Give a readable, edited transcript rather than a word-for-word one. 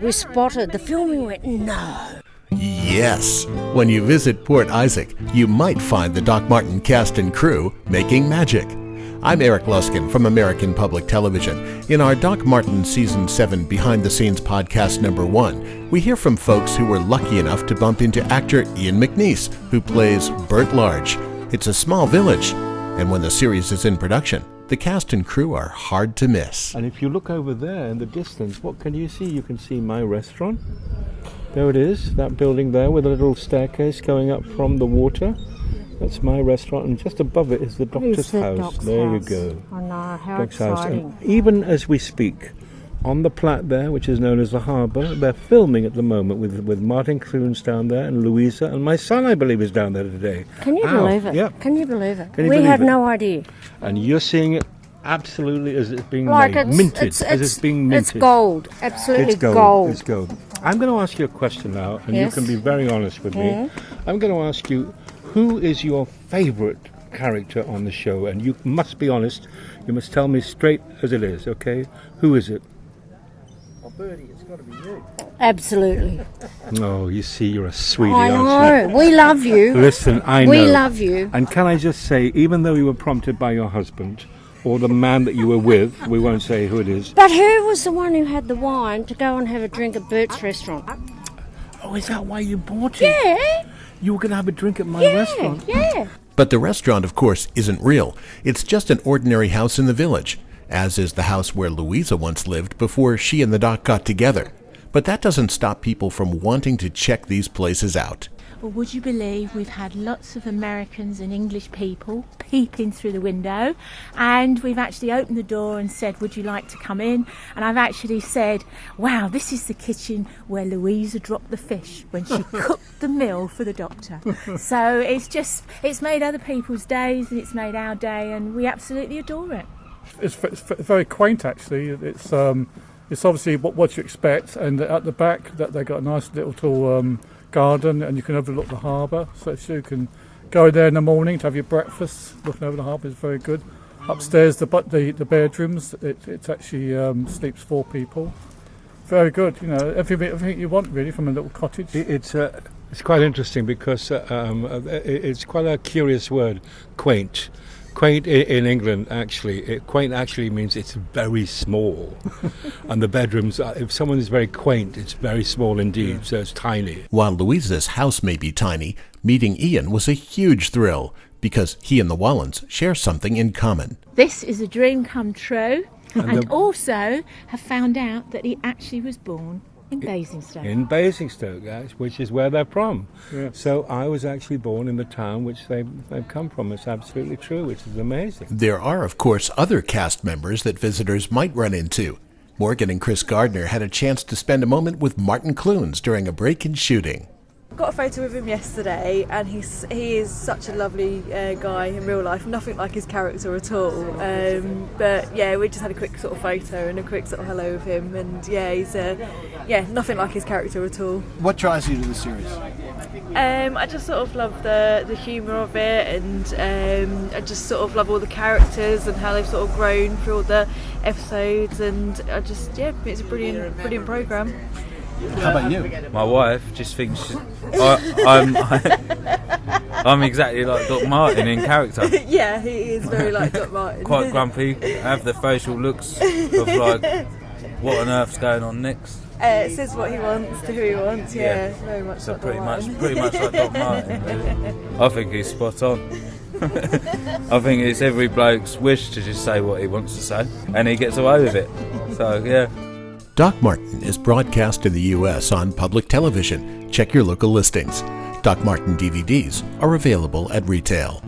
We spotted the filming, went, no. Yes. When you visit Port Isaac, you might find the Doc Martin cast and crew making magic. I'm Eric Luskin from American Public Television. In our Doc Martin Season 7 Behind the Scenes podcast number 1, we hear from folks who were lucky enough to bump into actor Ian McNeice, who plays Bert Large. It's a small village, and when the series is in production, the cast and crew are hard to miss. And if you look over there in the distance, what can you see? You can see my restaurant. There it is, that building there with a little staircase going up from the water. That's my restaurant, and just above it is the doctor's house. There you go. I know, how Doc's exciting. House. And even as we speak, on the plat there, which is known as the harbour, they're filming at the moment with Martin Clunes down there and Louisa, and my son, I believe, is down there today. Can you believe it? Yeah. Can you believe it? Can you We believe had it? no idea. And you're seeing it absolutely as it's being Like made, minted, as it's being minted. It's gold, absolutely It's gold. gold. It's gold. I'm going to ask you a question now, and Yes. you can be very honest with me. I'm going to ask you, who is your favourite character on the show? And you must be honest. You must tell me straight as it is, okay? Who is it? Well, Bertie, it's got to be you. Absolutely. Oh, you see, you're a sweetie, I aren't know. We love you? you. Listen, I know. We love you. And can I just say, even though you were prompted by your husband, or the man that you were with, we won't say who it is. But who was the one who had the wine to go and have a drink at Bert's restaurant? Oh, is that why you bought it? Yeah. You were going to have a drink at my restaurant? Yeah. But the restaurant, of course, isn't real. It's just an ordinary house in the village, as is the house where Louisa once lived before she and the Doc got together. But that doesn't stop people from wanting to check these places out. Well, would you believe we've had lots of Americans and English people peeping through the window, and we've actually opened the door and said, would you like to come in? And I've actually said, wow, this is the kitchen where Louisa dropped the fish when she cooked the meal for the doctor. So it's made other people's days and it's made our day, and we absolutely adore it. It's very quaint, actually. It's obviously what you expect, and at the back that they got a nice little garden, and you can overlook the harbour, so you can go there in the morning to have your breakfast. Looking over the harbour is very good. Upstairs, the bedrooms, it actually sleeps 4 people. Very good, you know, everything you want really from a little cottage. It's quite interesting because it's quite a curious word, quaint. Quaint in England, actually, quaint actually means it's very small. And the bedrooms, if someone is very quaint, it's very small indeed, so it's tiny. While Louisa's house may be tiny, meeting Ian was a huge thrill, because he and the Wallens share something in common. This is a dream come true, and also have found out that he actually was born in Basingstoke. In Basingstoke, which is where they're from. Yeah. So I was actually born in the town which they've come from. It's absolutely true, which is amazing. There are, of course, other cast members that visitors might run into. Morgan and Chris Gardner had a chance to spend a moment with Martin Clunes during a break in shooting. I got a photo with him yesterday, and he is such a lovely guy in real life, nothing like his character at all. But yeah, we just had a quick sort of photo and a quick sort of hello with him, and yeah, he's nothing like his character at all. What draws you to the series? I just sort of love the humour of it, and I just sort of love all the characters and how they've sort of grown through all the episodes, and it's a brilliant programme. How about you? My wife just thinks I'm exactly like Doc Martin in character. Yeah, he is very like Doc Martin. Quite grumpy, have the facial looks of like, what on earth's going on next? Says what he wants to who he wants. Yeah, very much. So like pretty Doc much Martin. like Doc Martin. Really. I think he's spot on. I think it's every bloke's wish to just say what he wants to say, and he gets away with it. So yeah. Doc Martin is broadcast in the U.S. on public television. Check your local listings. Doc Martin DVDs are available at retail.